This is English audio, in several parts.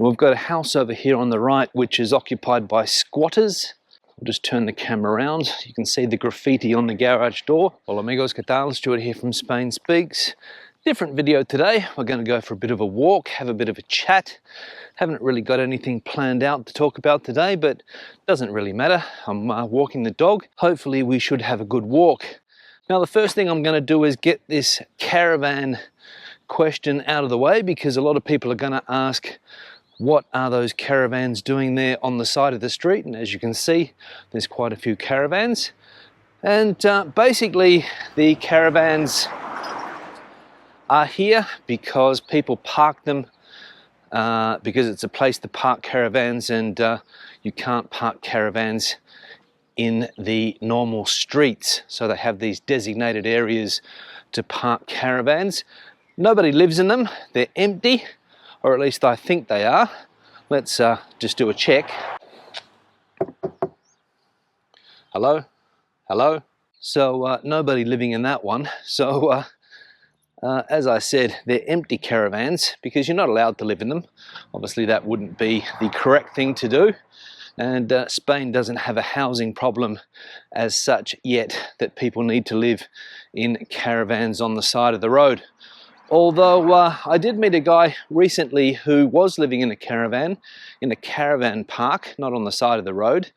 We've got a house over here on the right which is occupied by squatters. I'll just turn the camera around so you can see the graffiti on the garage door. Hola amigos, ¿qué tal? Stuart here from Spain Speaks. Different video today. We're going to go for a bit of a walk, have a bit of a chat. Haven't really got anything planned out to talk about today, but doesn't really matter. I'm walking the dog. Hopefully we should have a good walk. Now the first thing I'm going to do is get this caravan question out of the way, because a lot of people are going to ask, what are those caravans doing there on the side of the street? And as you can see, there's quite a few caravans. And basically the caravans are here because people park them because it's a place to park caravans, and you can't park caravans in the normal streets. So they have these designated areas to park caravans. Nobody lives in them. They're empty. Or at least I think they are. Let's just do a check. Hello? Hello? So nobody living in that one. So as I said, they're empty caravans because you're not allowed to live in them. Obviously that wouldn't be the correct thing to do. And Spain doesn't have a housing problem as such yet that people need to live in caravans on the side of the road. Although I did meet a guy recently who was living in a caravan park, not on the side of the road.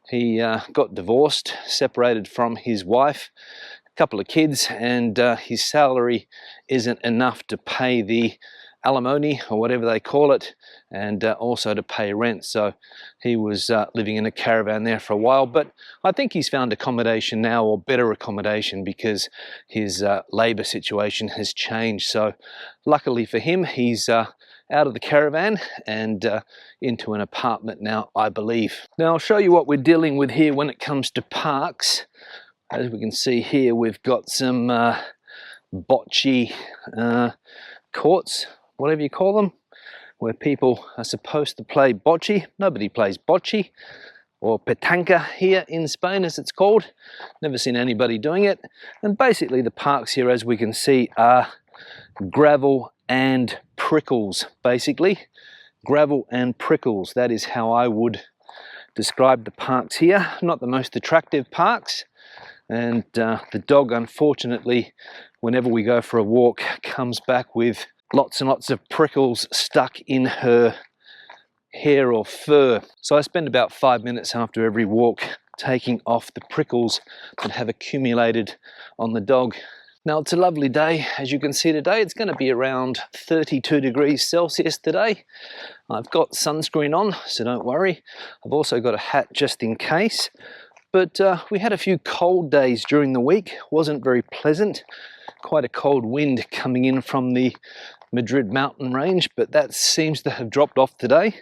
He got divorced, separated from his wife, a couple of kids, and his salary isn't enough to pay the alimony or whatever they call it, and also to pay rent. So he was living in a caravan there for a while, but I think he's found accommodation now, or better accommodation, because his labour situation has changed. So luckily for him, he's out of the caravan and into an apartment now, I believe. Now I'll show you what we're dealing with here when it comes to parks. As we can see here, we've got some bocce courts, whatever you call them, where people are supposed to play bocce. Nobody plays bocce, or petanca here in Spain as it's called. Never seen anybody doing it. And basically the parks here, as we can see, are gravel and prickles. Basically gravel and prickles, that is how I would describe the parks here. Not the most attractive parks, and the dog, unfortunately, whenever we go for a walk, comes back with lots and lots of prickles stuck in her hair or fur. So I spend about 5 minutes after every walk taking off the prickles that have accumulated on the dog. Now it's a lovely day, as you can see today. It's going to be around 32 degrees Celsius today. I've got sunscreen on, so don't worry. I've also got a hat just in case. But we had a few cold days during the week. Wasn't very pleasant. Quite a cold wind coming in from the Madrid mountain range, but that seems to have dropped off today.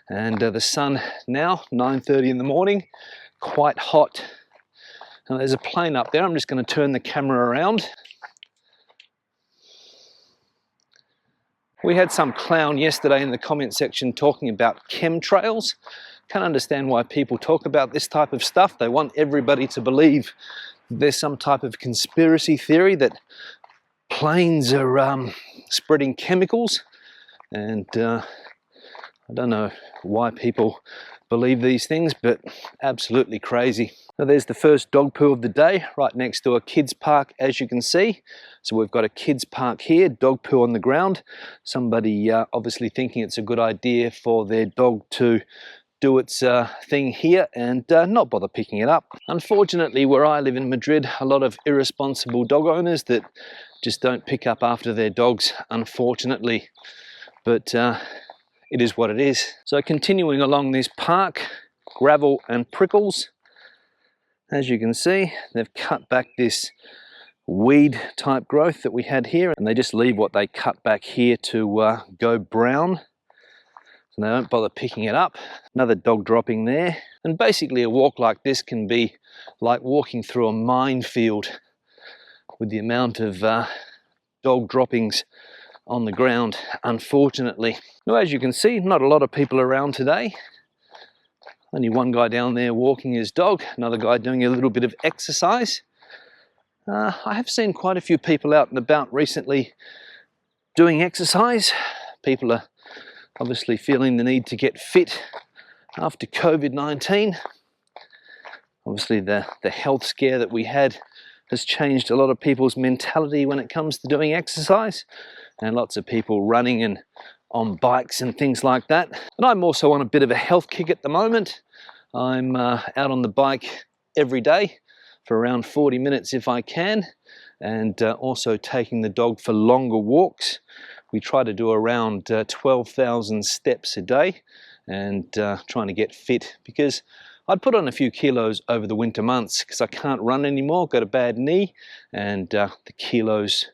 And the sun now, 9:30 in the morning, quite hot. Now there's a plane up there. I'm just going to turn the camera around. We had some clown yesterday in the comment section talking about chemtrails. Can't understand why people talk about this type of stuff. They want everybody to believe there's some type of conspiracy theory that planes are spreading chemicals, and I don't know why people believe these things, but absolutely crazy. Now there's the first dog poo of the day, right next to a kids park, as you can see. So we've got a kids park here, dog poo on the ground. Somebody obviously thinking it's a good idea for their dog to do its thing here and not bother picking it up. Unfortunately, where I live in Madrid, a lot of irresponsible dog owners that just don't pick up after their dogs, unfortunately. But it is what it is. So continuing along this park, gravel and prickles. As you can see, they've cut back this weed type growth that we had here, and they just leave what they cut back here to go brown. And they don't bother picking it up. Another dog dropping there. And basically a walk like this can be like walking through a minefield with the amount of dog droppings on the ground, unfortunately. Now as you can see, not a lot of people around today. Only one guy down there walking his dog, another guy doing a little bit of exercise. I have seen quite a few people out and about recently doing exercise. People are obviously feeling the need to get fit after COVID-19. Obviously the health scare that we had has changed a lot of people's mentality when it comes to doing exercise, and lots of people running and on bikes and things like that. And I'm also on a bit of a health kick at the moment. I'm out on the bike every day for around 40 minutes if I can, and also taking the dog for longer walks. We try to do around 12,000 steps a day, and trying to get fit, because I'd put on a few kilos over the winter months because I can't run anymore, got a bad knee, and the kilos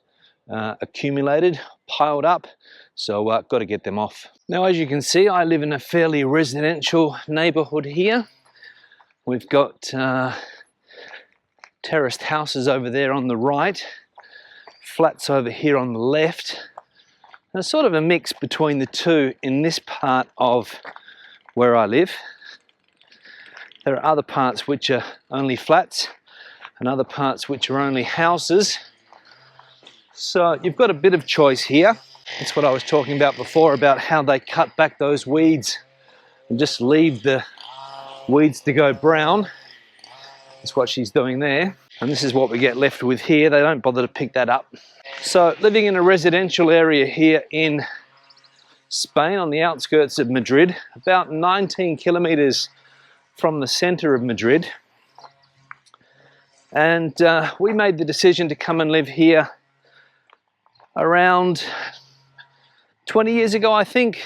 accumulated, piled up, so got to get them off. Now, as you can see, I live in a fairly residential neighbourhood here. We've got terraced houses over there on the right, flats over here on the left. There's sort of a mix between the two in this part of where I live. There are other parts which are only flats and other parts which are only houses. So you've got a bit of choice here. That's what I was talking about before, about how they cut back those weeds and just leave the weeds to go brown. That's what she's doing there. And this is what we get left with here. They don't bother to pick that up. So living in a residential area here in Spain on the outskirts of Madrid, about 19 kilometers from the center of Madrid. And we made the decision to come and live here around 20 years ago, I think.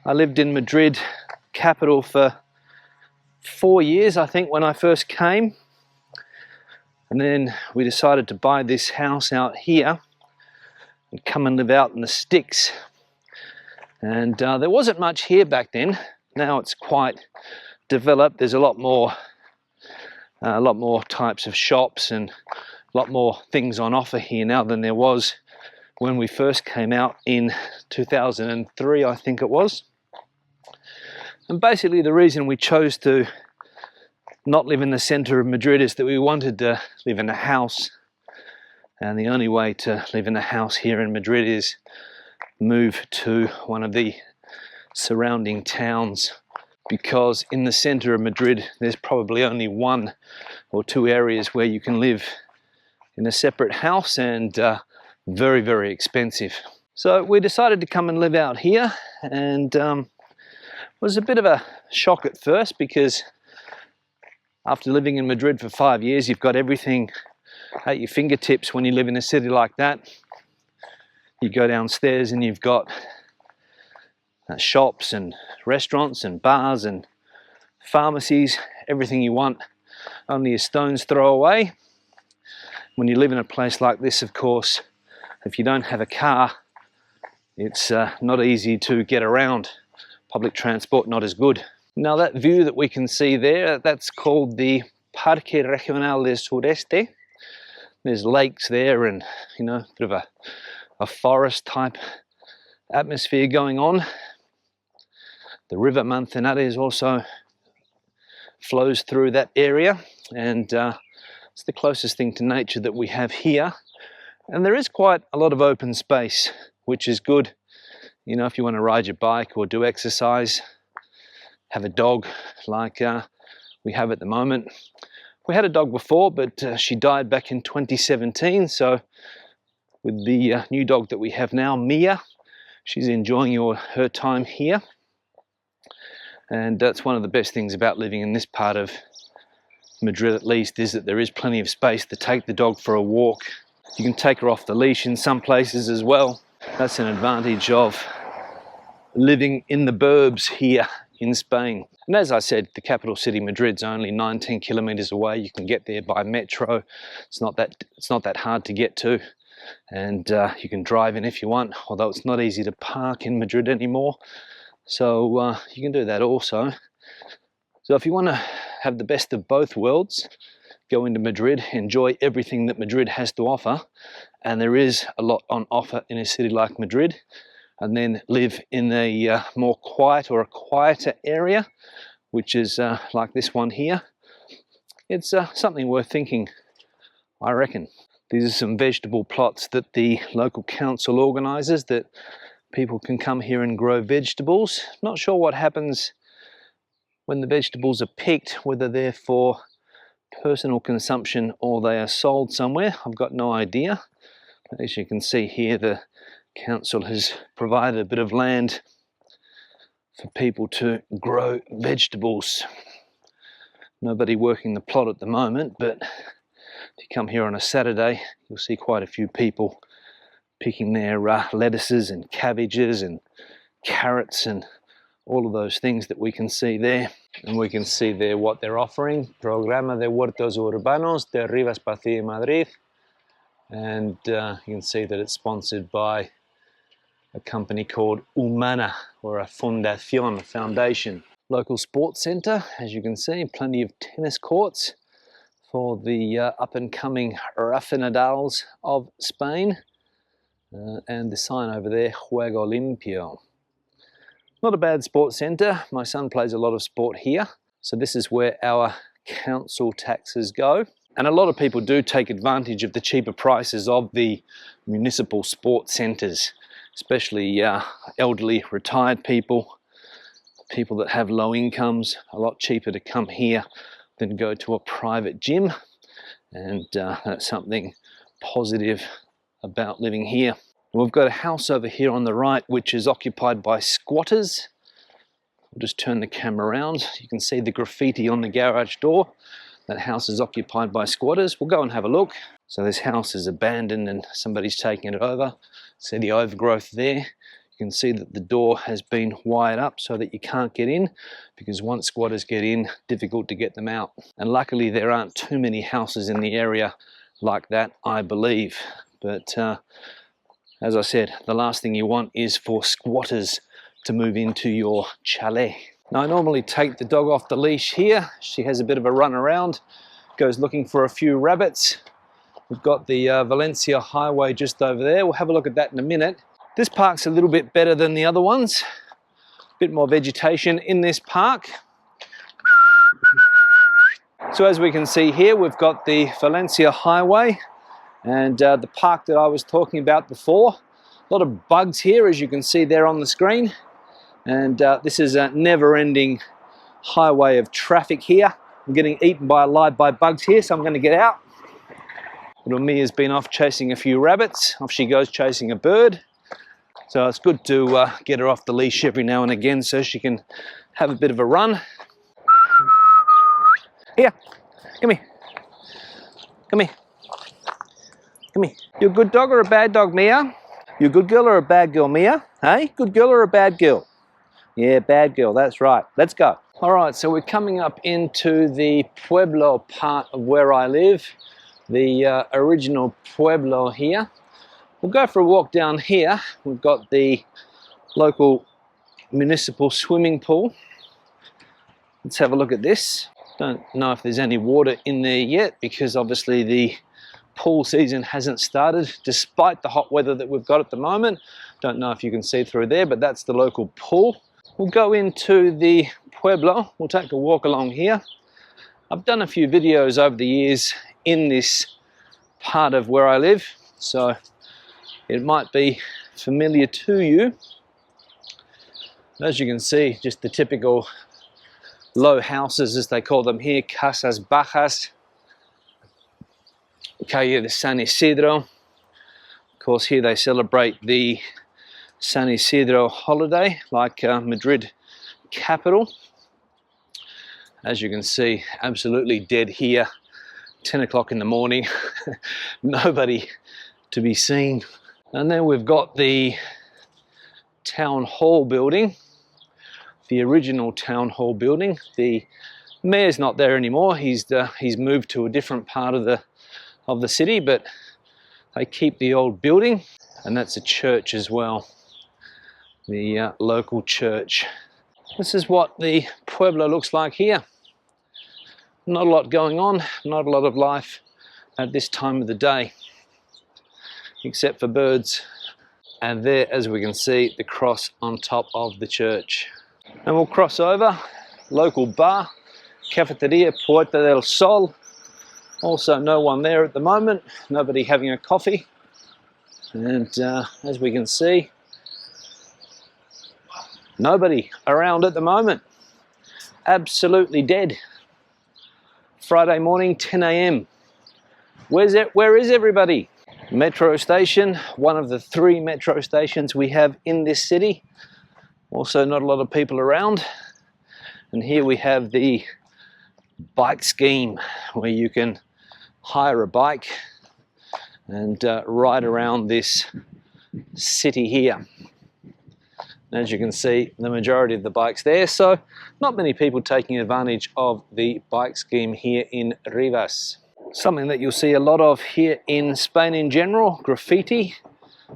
I lived in Madrid capital for 4 years, I think, when I first came. And then we decided to buy this house out here and come and live out in the sticks. And there wasn't much here back then. Now it's quite developed. There's a lot more types of shops and a lot more things on offer here now than there was when we first came out in 2003, I think it was. And basically the reason we chose to not live in the center of Madrid is that we wanted to live in a house, and the only way to live in a house here in Madrid is move to one of the surrounding towns, because in the center of Madrid there's probably only 1 or 2 areas where you can live in a separate house, and very, very expensive. So we decided to come and live out here, and it was a bit of a shock at first, because after living in Madrid for 5 years, you've got everything at your fingertips when you live in a city like that. You go downstairs and you've got shops and restaurants and bars and pharmacies, everything you want, only a stone's throw away. When you live in a place like this, of course, if you don't have a car, it's not easy to get around. Public transport not as good. Now that view that we can see there, that's called the Parque Regional del Sureste. There's lakes there and, you know, a bit of a forest type atmosphere going on. The river Manzanares also flows through that area, and it's the closest thing to nature that we have here. And there is quite a lot of open space, which is good, you know, if you want to ride your bike or do exercise, have a dog like we have at the moment. We had a dog before, but she died back in 2017, so with the new dog that we have now, Mia, she's enjoying her time here. And that's one of the best things about living in this part of Madrid, at least, is that there is plenty of space to take the dog for a walk. You can take her off the leash in some places as well. That's an advantage of living in the burbs here in Spain. And as I said, the capital city, Madrid's only 19 kilometers away. You can get there by metro. It's not that hard to get to, and you can drive in if you want, although it's not easy to park in Madrid anymore. So you can do that also. So if you want to have the best of both worlds, go into Madrid, enjoy everything that Madrid has to offer, and there is a lot on offer in a city like Madrid, and then live in a more quiet or a quieter area, which is like this one here. It's something worth thinking, I reckon. These are some vegetable plots that the local council organises that People can come here and grow vegetables. Not sure what happens when the vegetables are picked, whether they're for personal consumption or they are sold somewhere. I've got no idea. As you can see here, the council has provided a bit of land for people to grow vegetables. Nobody working the plot at the moment, but if you come here on a Saturday, you'll see quite a few people picking their lettuces and cabbages and carrots and all of those things that we can see there. And we can see there what they're offering. Programa de Huertos Urbanos de Rivas Pacía, Madrid. And you can see that it's sponsored by a company called Humana, or a fundación, a foundation. Local sports centre, as you can see, plenty of tennis courts for the up-and-coming Rafa Nadals of Spain. And the sign over there, Juego Limpio. Not a bad sports centre. My son plays a lot of sport here. So this is where our council taxes go. And a lot of people do take advantage of the cheaper prices of the municipal sports centres, especially elderly, retired people, people that have low incomes. A lot cheaper to come here than go to a private gym. And that's something positive about living here. We've got a house over here on the right which is occupied by squatters. I'll just turn the camera around. You can see the graffiti on the garage door. That house is occupied by squatters. We'll go and have a look. So this house is abandoned and somebody's taking it over. See the overgrowth there. You can see that the door has been wired up so that you can't get in, because once squatters get in, difficult to get them out. And luckily there aren't too many houses in the area like that, I believe. But as I said, the last thing you want is for squatters to move into your chalet. Now I normally take the dog off the leash here. She has a bit of a run around, goes looking for a few rabbits. We've got the Valencia highway just over there. We'll have a look at that in a minute. This park's a little bit better than the other ones. A bit more vegetation in this park. So as we can see here, we've got the Valencia highway and the park that I was talking about before. A lot of bugs here, as you can see there on the screen. And this is a never-ending highway of traffic here. I'm getting eaten by bugs here, so I'm going to get out. Little Mia's been off chasing a few rabbits. Off she goes chasing a bird. So it's good to get her off the leash every now and again so she can have a bit of a run. Here, come here. Come here. Come here. You a good dog or a bad dog, Mia? You a good girl or a bad girl, Mia? Hey, good girl or a bad girl? Yeah, bad girl, that's right. Let's go. All right, so we're coming up into the Pueblo part of where I live, the original Pueblo here. We'll go for a walk down here. We've got the local municipal swimming pool. Let's have a look at this. Don't know if there's any water in there yet, because obviously the pool season hasn't started, despite the hot weather that we've got at the moment. Don't know if you can see through there, but that's the local pool. We'll go into the Pueblo. We'll take a walk along here. I've done a few videos over the years in this part of where I live, so it might be familiar to you. As you can see, just the typical low houses, as they call them here, casas bajas. Calle de San Isidro. Of course, here they celebrate the San Isidro holiday, like Madrid capital. As you can see, absolutely dead here. 10 o'clock in the morning, nobody to be seen. And then we've got the town hall building, the original town hall building. The mayor's not there anymore. He's moved to a different part of the city, but they keep the old building. And that's a church as well, the local church. This is what the Pueblo looks like here. Not a lot going on, not a lot of life at this time of the day, except for birds. And there, as we can see, the cross on top of the church. And we'll cross over, local bar, Cafeteria Puerta del Sol. Also no one there at the moment, nobody having a coffee. And as we can see, Nobody around at the moment. Absolutely dead. Friday morning, 10 a.m. Where is everybody? Metro station, one of the 3 metro stations we have in this city. Also not a lot of people around. And here we have the bike scheme, where you can hire a bike and ride around this city here. As you can see, the majority of the bikes there, so not many people taking advantage of the bike scheme here in Rivas. Something that you'll see a lot of here in Spain in general, graffiti.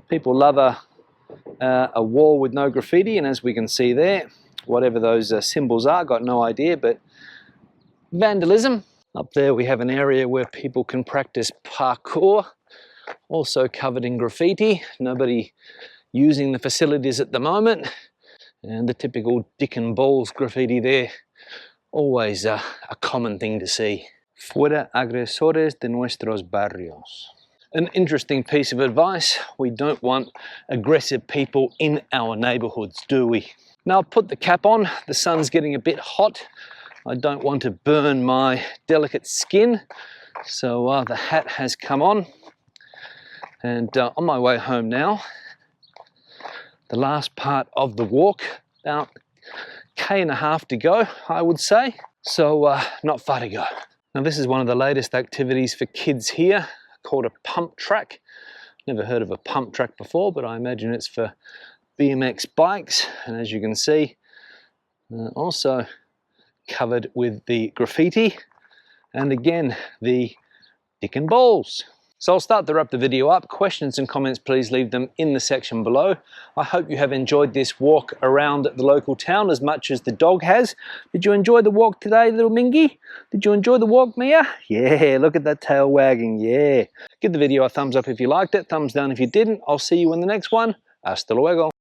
People love a wall with no graffiti, and as we can see there, whatever those symbols are, got no idea, but vandalism. Up there we have an area where people can practice parkour, also covered in graffiti. Nobody using the facilities at the moment, and the typical dick and balls graffiti there, always a common thing to see. Fuera agresores de nuestros barrios. An interesting piece of advice: we don't want aggressive people in our neighbourhoods, do we? Now I've put the cap on, the sun's getting a bit hot. I don't want to burn my delicate skin, so the hat has come on. And on my way home now, the last part of the walk, about 1.5 km to go, I would say. So not far to go. Now this is one of the latest activities for kids here, called a pump track. Never heard of a pump track before, but I imagine it's for BMX bikes. And as you can see, also covered with the graffiti, and again, the dick and balls. So I'll start to wrap the video up. Questions and comments, please leave them in the section below. I hope you have enjoyed this walk around the local town as much as the dog has. Did you enjoy the walk today, little Mingy? Did you enjoy the walk, Mia? Yeah, look at that tail wagging, yeah. Give the video a thumbs up if you liked it, thumbs down if you didn't. I'll see you in the next one. Hasta luego.